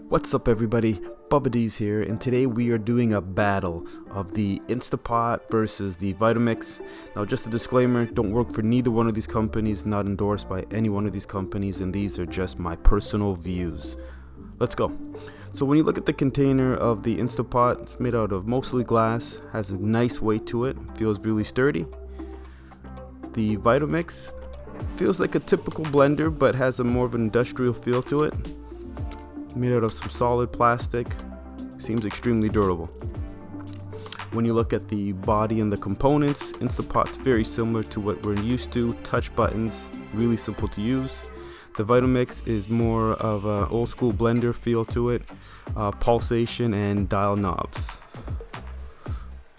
What's up everybody, Dees here, and today we are doing a battle of the Instapot versus the Vitamix. Now just a disclaimer, don't work for neither one of these companies, not endorsed by any one of these companies, and these are just my personal views. Let's go. So when you look at the container of the Instapot, it's made out of mostly glass, has a nice weight to it, feels really sturdy. The Vitamix feels like a typical blender but has a more of an industrial feel to it. Made out of some solid plastic, seems extremely durable. When you look at the body and the components, Instapot's very similar to what we're used to, touch buttons, really simple to use. The Vitamix is more of an old school blender feel to it, pulsation and dial knobs.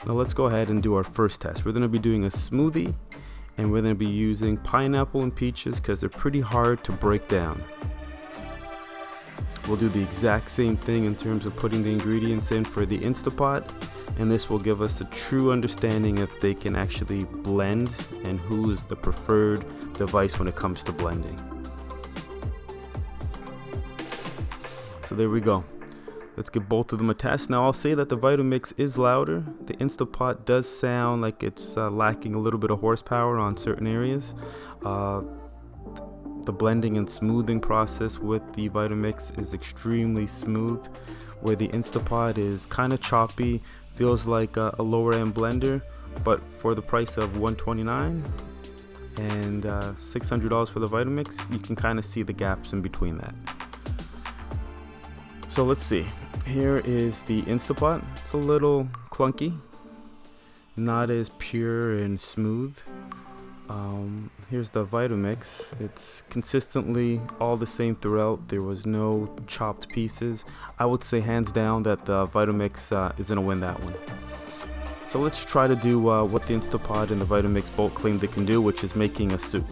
Now let's go ahead and do our first test. We're going to be doing a smoothie, and we're going to be using pineapple and peaches because they're pretty hard to break down. We'll do the exact same thing in terms of putting the ingredients in for the Instapot, and this will give us a true understanding if they can actually blend and who is the preferred device when it comes to blending. So there we go. Let's give both of them a test. Now I'll say that the Vitamix is louder. The Instapot does sound like it's lacking a little bit of horsepower on certain areas. The blending and smoothing process with the Vitamix is extremely smooth, where the Instapot is kind of choppy, feels like a lower end blender, but for the price of $129 and $600 for the Vitamix, you can kind of see the gaps in between that. So let's see, here is the Instapot. It's a little clunky, not as pure and smooth. Here's the Vitamix. It's consistently all the same throughout. There was no chopped pieces. I would say hands down that the Vitamix is going to win that one. So let's try to do what the Instapot and the Vitamix both claim they can do, which is making a soup.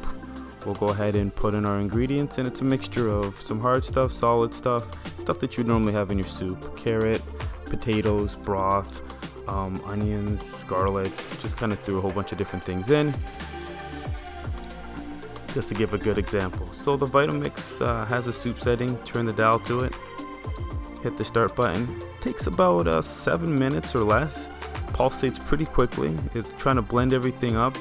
We'll go ahead and put in our ingredients, and it's a mixture of some hard stuff, solid stuff, stuff that you normally have in your soup. Carrot, potatoes, broth, onions, garlic. Just kind of threw a whole bunch of different things in, just to give a good example. So the Vitamix has a soup setting. Turn the dial to it, hit the start button. Takes about 7 minutes or less. Pulsates pretty quickly. It's trying to blend everything up.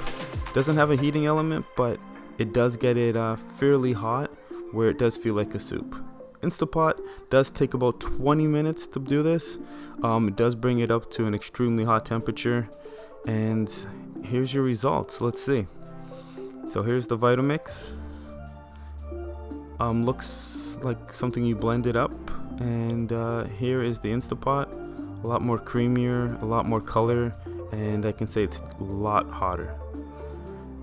Doesn't have a heating element, but it does get it fairly hot, where it does feel like a soup. Instapot does take about 20 minutes to do this. It does bring it up to an extremely hot temperature, and here's your results. Let's see. So here's the Vitamix. Looks like something you blended up, and here is the Instapot. A lot more creamier, a lot more color, and I can say it's a lot hotter.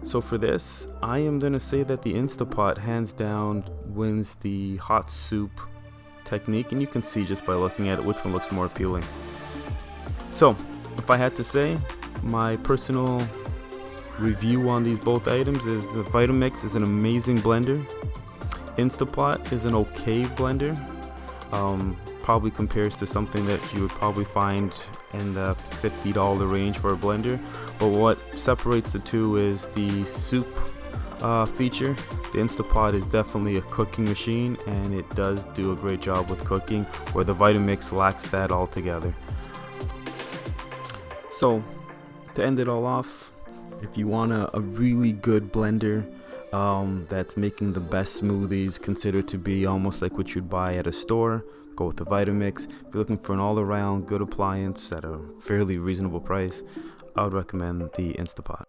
So for this, I am going to say that the Instapot hands down wins the hot soup technique, and you can see just by looking at it which one looks more appealing. So if I had to say, my personal review on these both items is the Vitamix is an amazing blender. Instapot is an okay blender. Probably compares to something that you would probably find in the $50 range for a blender. But what separates the two is the soup feature. The Instapot is definitely a cooking machine, and it does do a great job with cooking, where the Vitamix lacks that altogether. So to end it all off, if you want a really good blender that's making the best smoothies, considered to be almost like what you'd buy at a store, go with the Vitamix. If you're looking for an all-around good appliance at a fairly reasonable price, I would recommend the Instapot.